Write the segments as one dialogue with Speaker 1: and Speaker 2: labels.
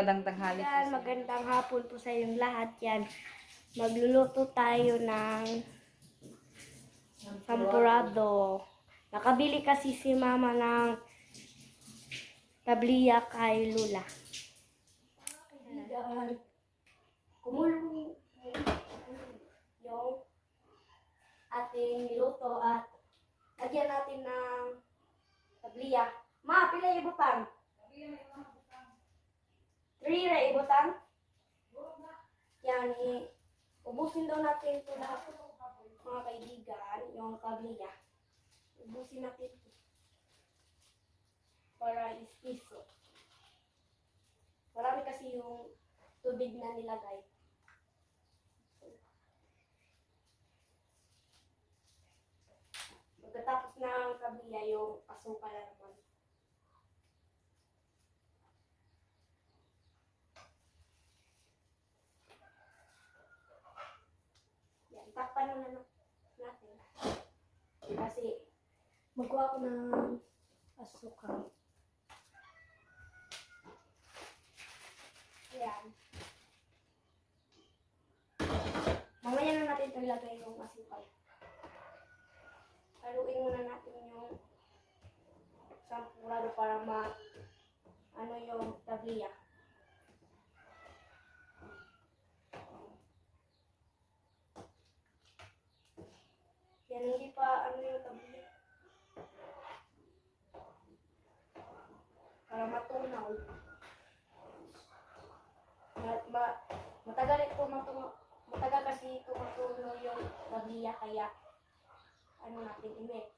Speaker 1: magandang tanghali po
Speaker 2: Yan,
Speaker 1: sa
Speaker 2: magandang hapon po sa inyong lahat yan. Magluluto tayo ng sampurado. Nakabili kasi si mama ng tabliya kay Lula. Yan. Kumulo yung ating niluto at lagyan natin ng tabliya. Ma, pila ibutan? 3 ra ibutan? Yan, ubusin daw natin ito lahat, mga kaibigan, yung tabliya. Ubusin natin ito para ispiso. Marami kasi yung tubig na nilagay. Pagkatapos ng tabliya, yung asukal na naman. Yan, takpan na natin. Kasi magawa ko ng asukal. Yan. Mamaya na natin ito ilagay yung asukal. Haluin muna natin yung sampurado para ano yung tabliya. Yan, hindi pa ano yung tabliya. Para matunaw. Matagal ito matagal kasi ito matunaw yung tabliya, kaya ano natin i-mix.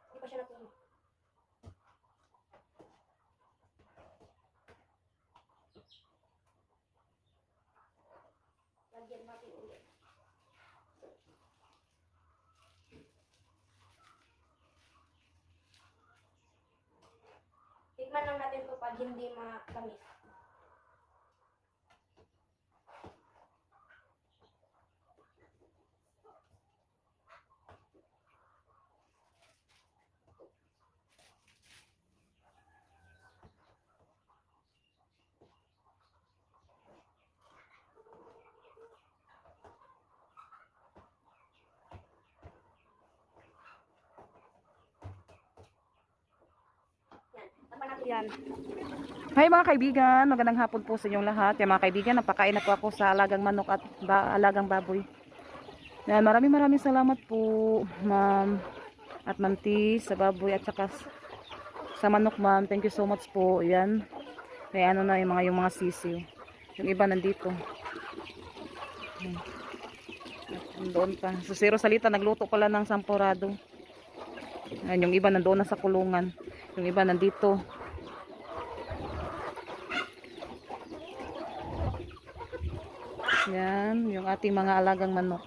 Speaker 2: Hindi pa siya natunaw. Lagyan natin ulit. Tikman lang natin ito pag hindi matamis. Yan, takpan natin yan.
Speaker 1: Hi mga kaibigan, magandang hapon po sa inyong lahat. Yan mga kaibigan, napakain na po ako sa alagang manok at alagang baboy. Yan, maraming salamat po ma'am at Ma'am T sa baboy at saka sa manok ma'am. Thank you so much po. Yan, may ano na yung mga sisiw. Yung iba nandito. Yan. Doon pa. So Zero Salita nagluto pala ng sampurado. Yan, yung iba nandoon na sa kulungan. Yung iba nandito. Yan, yung ating mga alagang manok.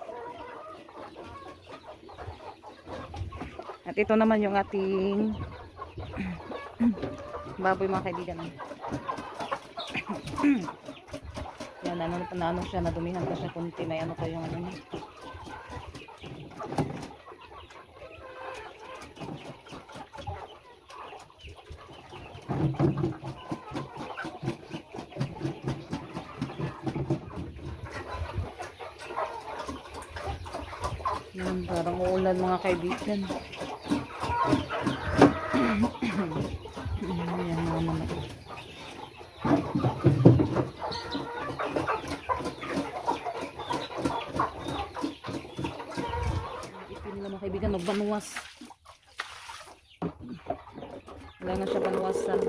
Speaker 1: At ito naman yung ating baboy mga kaibigan. Yan, ano siya, nadumihan pa siya kunti. May ano pa yung ano niya. Yan, parang uulan mga kaibigan. Yan naman ako. Ipin nila mga kaibigan, magbanuwas. Wala na siya banuwasan.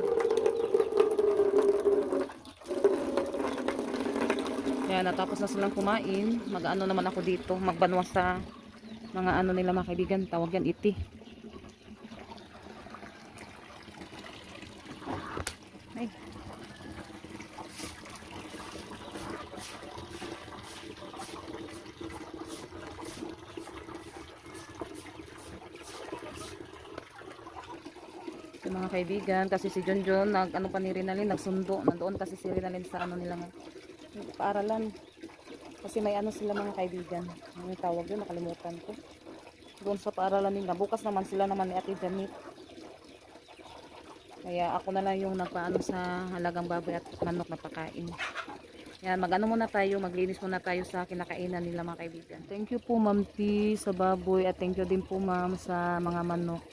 Speaker 1: Yan, natapos na silang kumain. Mag-ano naman ako dito, magbanuwas sa mga ano nila mga kaibigan, tawag yan iti. Ay. Ito mga kaibigan, kasi si Junjun nag ano pa ni Rinalyn, nagsundo. Nandoon kasi si Rinalyn sa ano nila nga paaralan. Kasi may ano sila mga kaibigan. Ano yung tawag yun? Nakalimutan ko. Doon sa paaralan nila. Bukas naman sila naman ni Ate Janet. Kaya ako na lang yung nagpaano sa halagang baboy at manok na pakain. Yan, mag-ano muna tayo, maglinis muna tayo sa kinakainan nila mga kaibigan. Thank you po Ma'am T sa baboy at thank you din po Ma'am sa mga manok.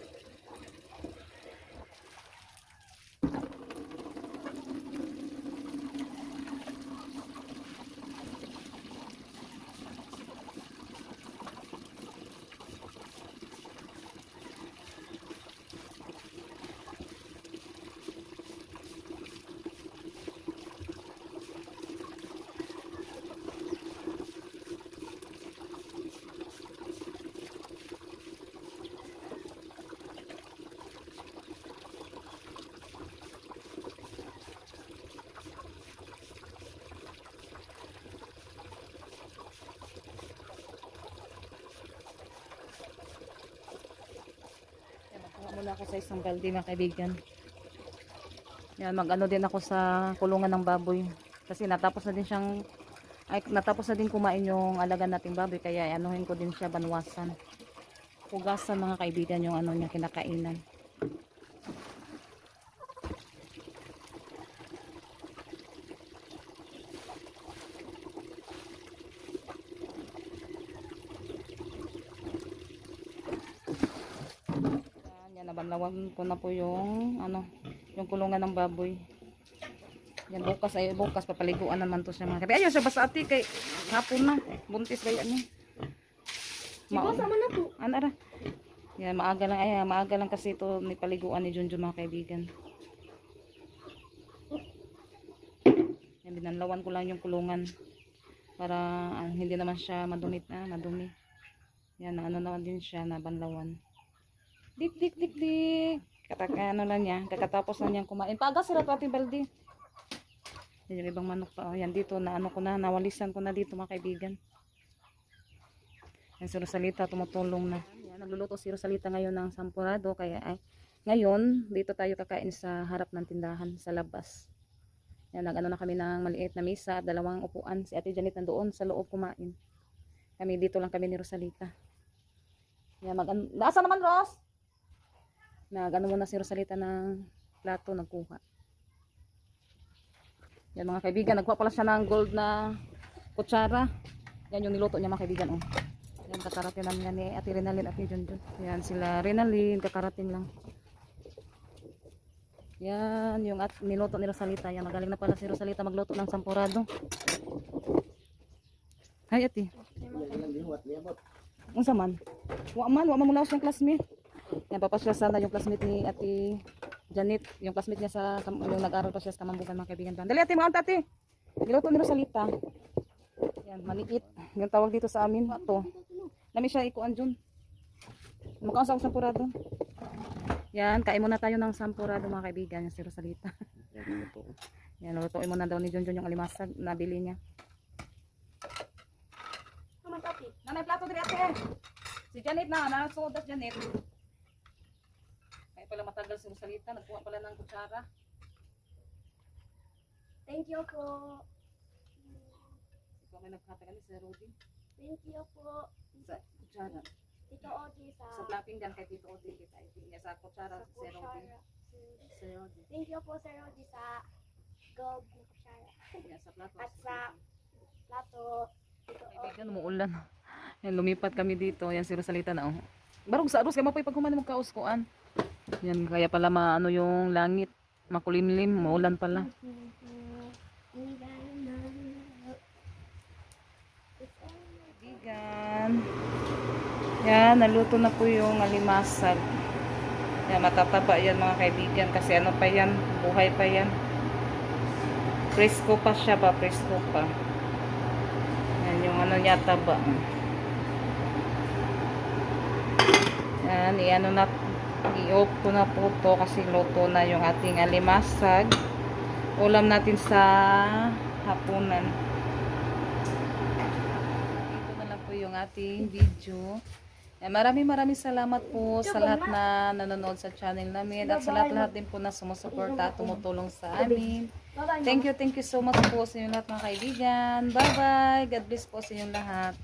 Speaker 1: Muna ako sa isang balde mga kaibigan. Yan, mag-ano din ako sa kulungan ng baboy. Kasi natapos na din kumain yung alaga nating baboy. Kaya anuhin ko din siya, banwasan. Hugasan mga kaibigan yung ano niya, kinakainan. Nabanlawan ko na po yung yung kulungan ng baboy. Yan bukas papaliguan naman to siya mga kaibigan. Ayun siya basta ati kay hapon na. Buntis kaya ni.
Speaker 2: Sama na po.
Speaker 1: Ano ra? Yan maaga lang kasi ito ni paliguan ni Junjun mga kaibigan. Yan binanlawan ko lang yung kulungan para hindi naman siya madumi. Yan ano naman din siya nabanlawan. Dik. Ano lang niya, kakatapos na niyang kumain. Pagas sila ating balde. Yan yung ibang manok pa. Yan dito, nawalisan ko na dito mga kaibigan. Yan si Rosalita, tumutulong na. Yan, nagluluto si Rosalita ngayon ng sampurado. Kaya ngayon, dito tayo kakain sa harap ng tindahan, sa labas. Yan, nag-ano na kami ng maliit na misa, 2 upuan. Si Ate Janet nandoon sa loob kumain. Kami dito lang kami ni Rosalita. Yan, nasa naman Ros? Nag-ano muna si Rosalita ng plato, nagkuha. Yan mga kaibigan, nagkuha pala siya ng gold na kutsara. Yan yung niluto niya mga kaibigan. Oh. Yan, kakarating namin ni Ate Renalyn at ni Junjun. Yan sila Renalyn, kakarating lang. Yan yung niluto ni Rosalita. Yan, magaling na pala si Rosalita magluto ng sampurado. Hay Ate. Unsa man? Wa man mula siyang classmate. Yan, papasya sana yung classmate ni Ate Janet, yung classmate niya yung nag-aral pa siya sa Kamambugan mga kaibigan. Dali Ate, mga Ate. Niluto ni Rosalita. Yan, maliit. Yung tawag dito sa amin. Ito. Nami siya ikuan dyan. Mukhaan sa sampurado. Yan, kain muna tayo ng sampurado mga kaibigan. Yan si Rosalita. Yan, lutuin muna daw ni Junjun yung alimasag na bili niya. Nanay plato diri Ate. Si Janet nasuot at Janet. Kaya pala matagal si Rosalita, nagkuha pala ng kutsara.
Speaker 2: Thank you po.
Speaker 1: Ikaw may nagkatagal ni Sir Rudy.
Speaker 2: Thank you po.
Speaker 1: Sa kutsara.
Speaker 2: Tito Odi
Speaker 1: Sa plating dyan kay Tito Odi. Sa kutsara si Sir Rudy.
Speaker 2: Thank you po Sir Odi sa gold na kutsara.
Speaker 1: Sa plato.
Speaker 2: At sa plato.
Speaker 1: Kaibigan, umuulan. Yan, lumipat kami dito. Yan si Rosalita na. Oh. Barog sa aros, kaya mapay pagkumanin magkauskuan. Yan, kaya pala maano yung langit. Makulimlim, maulan pala. Kaibigan. Yan, naluto na po yung alimasag. Yan, matataba yan mga kaibigan. Kasi ano pa yan, buhay pa yan. Presko pa siya ba, presko pa. Yan yung ano niya taba. Yan, i-off ko na po to kasi luto na yung ating alimasag. Ulam natin sa hapunan. Ito na lang po yung ating video. Maraming salamat po sa lahat na nanonood sa channel namin at sa lahat-lahat din po na sumusuporta at tumutulong sa amin.
Speaker 2: Bye-bye.
Speaker 1: Thank you so much po sa inyong lahat mga kaibigan. Bye-bye. God bless po sa inyong lahat.